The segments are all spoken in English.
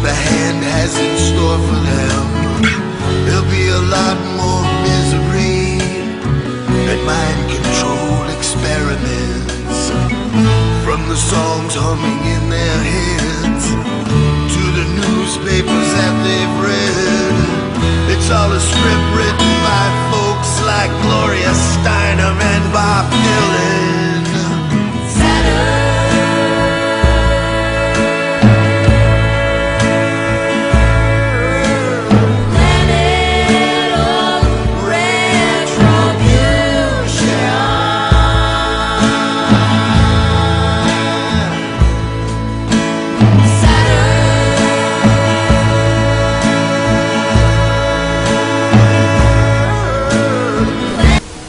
the hand has in store for them. There'll be a lot more misery and mind control experiments, from the songs humming in their heads to the newspapers that they've read. It's all a script written by folks like Gloria Steinem and Bob Dylan. Saturn.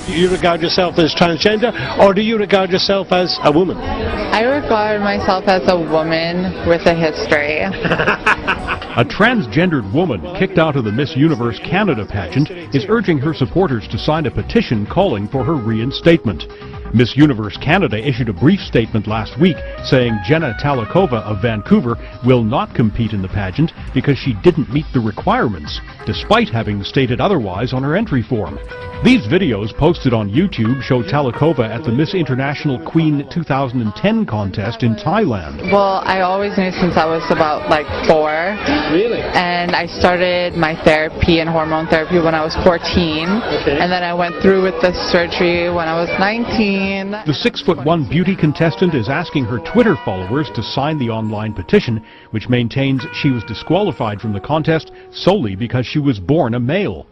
Do you regard yourself as transgender, or do you regard yourself as a woman? I regard myself as a woman with a history. A transgendered woman kicked out of the Miss Universe Canada pageant is urging her supporters to sign a petition calling for her reinstatement. Miss Universe Canada issued a brief statement last week saying Jenna Talikova of Vancouver will not compete in the pageant because she didn't meet the requirements, despite having stated otherwise on her entry form. These videos posted on YouTube show Talikova at the Miss International Queen 2010 contest in Thailand. Well, I always knew since I was about like 4. Really? And I started my therapy and hormone therapy when I was 14. Okay. And then I went through with the surgery when I was 19. The 6'1" beauty contestant is asking her Twitter followers to sign the online petition, which maintains she was disqualified from the contest solely because she was born a male.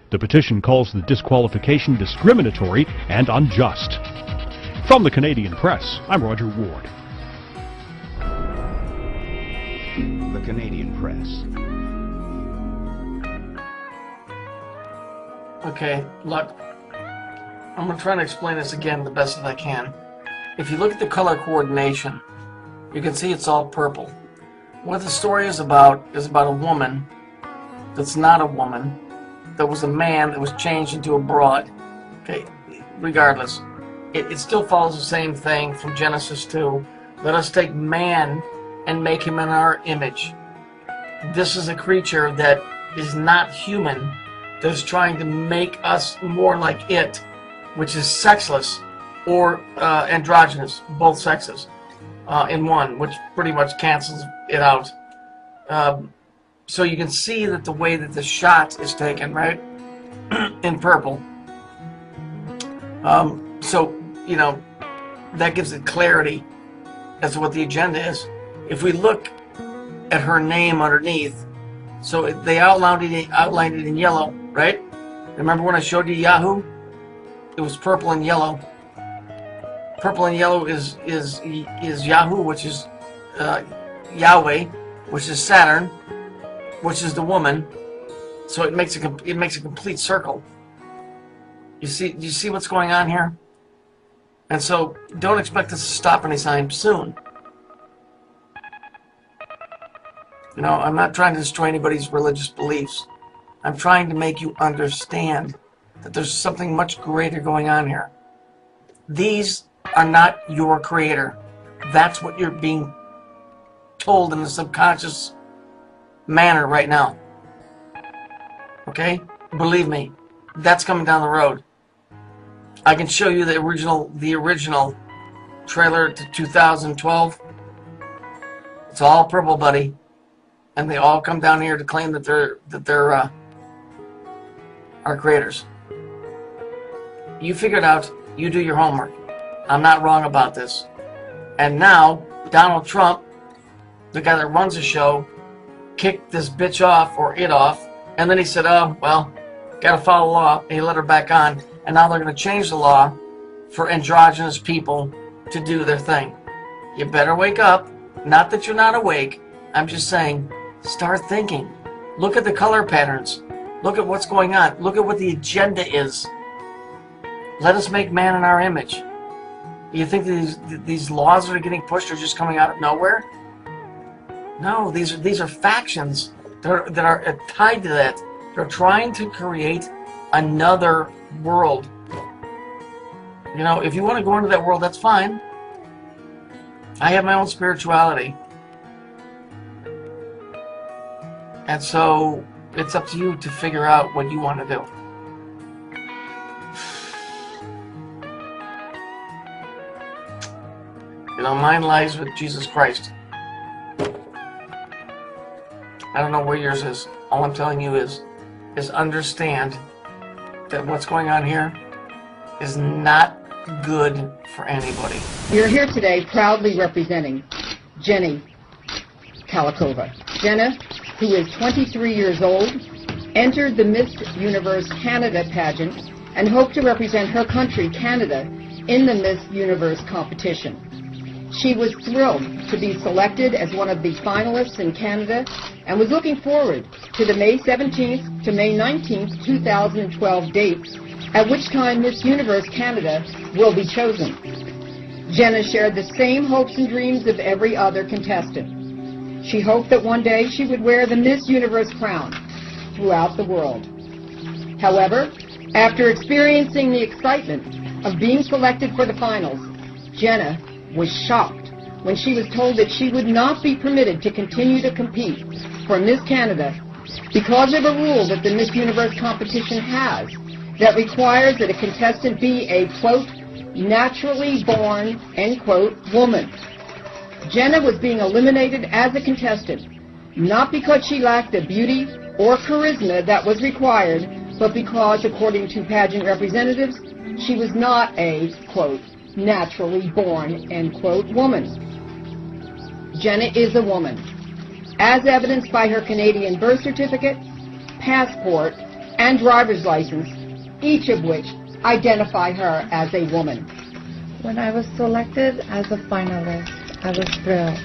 The petition calls the disqualification discriminatory and unjust. From the Canadian Press, I'm Roger Ward. The Canadian Press. Okay, look, I'm going to try to explain this again the best that I can. If you look at the color coordination, you can see it's all purple. What the story is about a woman that's not a woman, that was a man that was changed into a broad. Okay, regardless, it still follows the same thing from Genesis 2. Let us take man and make him in our image. This is a creature that is not human, that is trying to make us more like it, which is sexless or androgynous, both sexes in one, which pretty much cancels it out. So you can see that the way that the shot is taken, right, in purple. So, you know, that gives it clarity as to what the agenda is. If we look at her name underneath, so they outlined it in yellow, right? Remember when I showed you Yahoo? It was purple and yellow. Purple and yellow is Yahoo, which is Yahweh, which is Saturn, which is the woman. So it makes a complete circle. You see what's going on here? And so don't expect this to stop anytime soon. You know, I'm not trying to destroy anybody's religious beliefs. I'm trying to make you understand that there's something much greater going on here. These are not your creator. That's what you're being told in a subconscious manner right now. Okay? Believe me, that's coming down the road. I can show you the original trailer to 2012. It's all purple, buddy. And they all come down here to claim that they're our creators. You figure it out. You do your homework. I'm not wrong about this. And now, Donald Trump, the guy that runs the show, kicked this bitch off, or it off, and then he said, oh, well, gotta follow the law, and he let her back on, and now they're gonna change the law for androgynous people to do their thing. You better wake up. Not that you're not awake. I'm just saying, start thinking. Look at the color patterns. Look at what's going on. Look at what the agenda is. Let us make man in our image. You think these laws that are getting pushed are just coming out of nowhere? No, these are factions that are tied to that. They're trying to create another world. You know, if you want to go into that world, that's fine. I have my own spirituality. And so it's up to you to figure out what you want to do. You know, mine lies with Jesus Christ. I don't know where yours is. All I'm telling you is understand that what's going on here is not good for anybody. You're here today proudly representing Jenny Kalikova. Jenna, who is 23 years old, entered the Miss Universe Canada pageant and hoped to represent her country, Canada, in the Miss Universe competition. She was thrilled to be selected as one of the finalists in Canada and was looking forward to the May 17th to May 19th, 2012 dates, at which time Miss Universe Canada will be chosen. Jenna shared the same hopes and dreams of every other contestant. She hoped that one day she would wear the Miss Universe crown throughout the world. However, after experiencing the excitement of being selected for the finals, Jenna was shocked when she was told that she would not be permitted to continue to compete for Miss Canada because of a rule that the Miss Universe competition has that requires that a contestant be a, quote, naturally born, end quote, woman. Jenna was being eliminated as a contestant, not because she lacked the beauty or charisma that was required, but because, according to pageant representatives, she was not a, quote, naturally born, end quote, woman. Jenna is a woman, as evidenced by her Canadian birth certificate, passport, and driver's license, each of which identify her as a woman. When I was selected as a finalist, I was thrilled.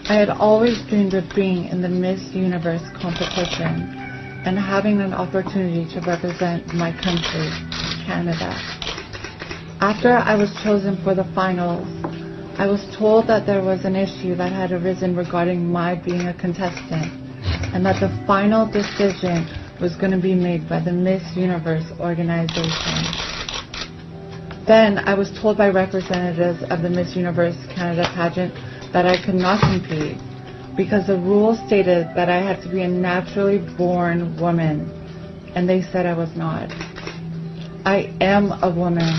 I had always dreamed of being in the Miss Universe competition and having an opportunity to represent my country, Canada. After I was chosen for the finals, I was told that there was an issue that had arisen regarding my being a contestant and that the final decision was going to be made by the Miss Universe organization. Then I was told by representatives of the Miss Universe Canada pageant that I could not compete because the rules stated that I had to be a naturally born woman, and they said I was not. I am a woman.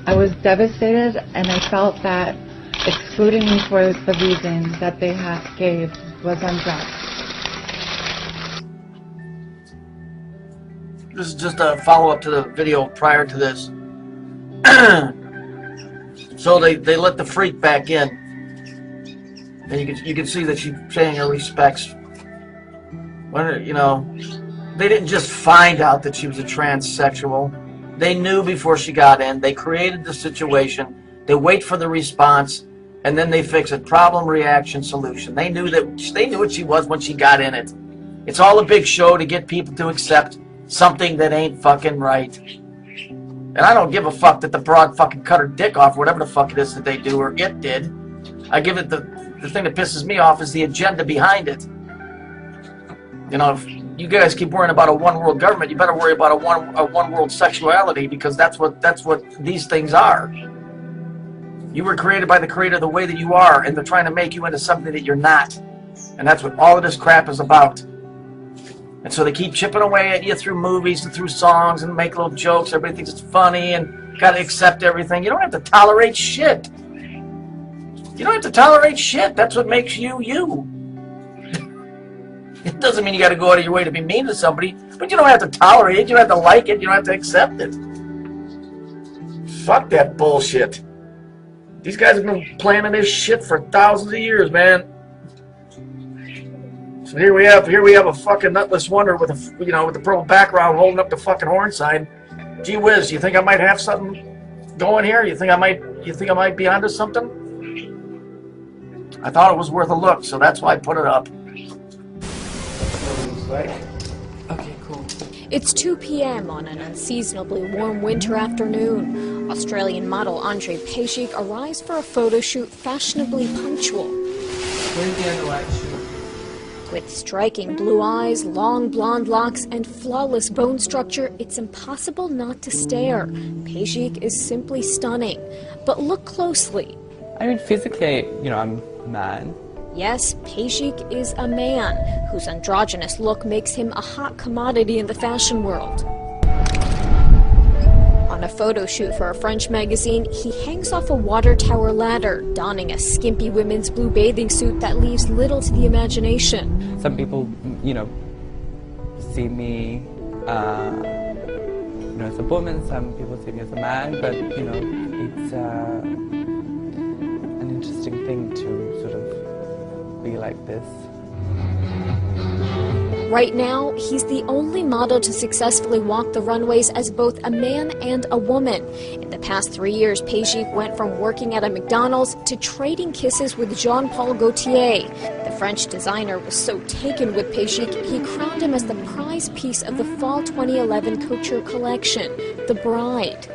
I was devastated, and I felt that excluding me for the reasons that they gave was unjust. This is just a follow-up to the video prior to this. So they let the freak back in, and you can see that she's paying her respects. When, you know, they didn't just find out that she was a transsexual. They knew before she got in. They created the situation. They wait for the response, and then they fix it. Problem, reaction, solution. They knew what she was when she got in it. It's all a big show to get people to accept something that ain't fucking right. And I don't give a fuck that the broad fucking cut her dick off, whatever the fuck it is that they do, or it did. I give it the thing that pisses me off is the agenda behind it. You know, if you guys keep worrying about a one world government, you better worry about a one world sexuality, because that's what these things are. You were created by the Creator the way that you are, and they're trying to make you into something that you're not. And that's what all of this crap is about. And so they keep chipping away at you through movies and through songs and make little jokes. Everybody thinks it's funny and got to accept everything. You don't have to tolerate shit. You don't have to tolerate shit. That's what makes you, you. It doesn't mean you got to go out of your way to be mean to somebody, but you don't have to tolerate it. You don't have to like it. You don't have to accept it. Fuck that bullshit. These guys have been planning this shit for thousands of years, man. So here we have a fucking nutless wonder with a, you know, with the purple background holding up the fucking horn sign. Gee whiz, you think I might have something going here? You think I might be onto something? I thought it was worth a look, so that's why I put it up. Okay, cool. It's 2 p.m. on an unseasonably warm winter afternoon. Australian model Andre Pejcik arrives for a photo shoot fashionably punctual. Where's the underlight shoot? With striking blue eyes, long blonde locks, and flawless bone structure, it's impossible not to stare. Pejcik is simply stunning. But look closely. I mean, physically, you know, I'm a man. Yes, Pejik is a man whose androgynous look makes him a hot commodity in the fashion world. On a photo shoot for a French magazine, he hangs off a water tower ladder, donning a skimpy women's blue bathing suit that leaves little to the imagination. Some people, see me, as a woman, some people see me as a man, but, it's an interesting thing to sort of be like this. Right now, he's the only model to successfully walk the runways as both a man and a woman. In the past 3 years, Pejik went from working at a McDonald's to trading kisses with Jean-Paul Gaultier. The French designer was so taken with Pejik, he crowned him as the prize piece of the Fall 2011 Couture collection, The Bride.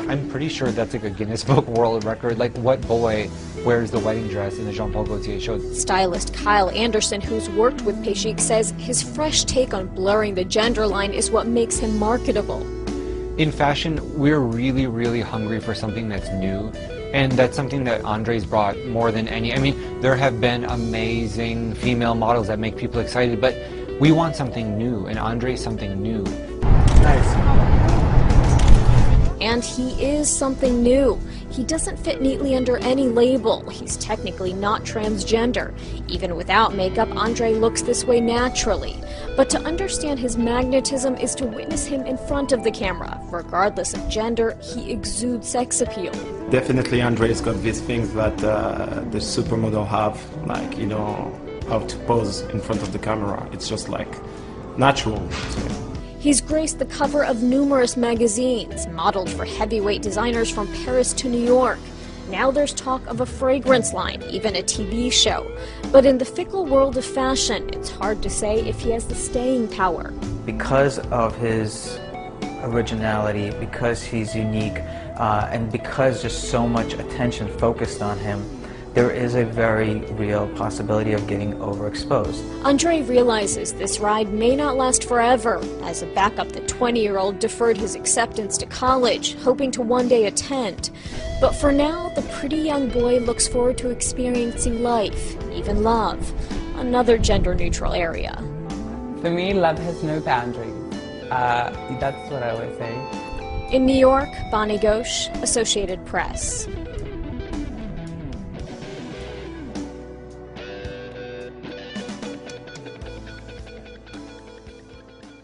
I'm pretty sure that's like a Guinness Book World Record. Like, what boy wears the wedding dress in the Jean-Paul Gaultier show? Stylist Kyle Anderson, who's worked with Pejik, says his fresh take on blurring the gender line is what makes him marketable. In fashion, we're really, really hungry for something that's new. And that's something that Andre's brought more than any. I mean, there have been amazing female models that make people excited, but we want something new, and Andre's something new. Nice. And he is something new. He doesn't fit neatly under any label. He's technically not transgender. Even without makeup, Andre looks this way naturally. But to understand his magnetism is to witness him in front of the camera. Regardless of gender, he exudes sex appeal. Definitely Andre's got these things that the supermodel have, like, how to pose in front of the camera. It's just like natural to him. He's graced the cover of numerous magazines, modeled for heavyweight designers from Paris to New York. Now there's talk of a fragrance line, even a TV show. But in the fickle world of fashion, it's hard to say if he has the staying power. Because of his originality, because he's unique, and because just so much attention focused on him, there is a very real possibility of getting overexposed. Andre realizes this ride may not last forever. As a backup, the 20-year-old deferred his acceptance to college, hoping to one day attend. But for now, the pretty young boy looks forward to experiencing life, even love, another gender-neutral area. For me, love has no boundaries. That's what I always say. In New York, Bonnie Ghosh, Associated Press.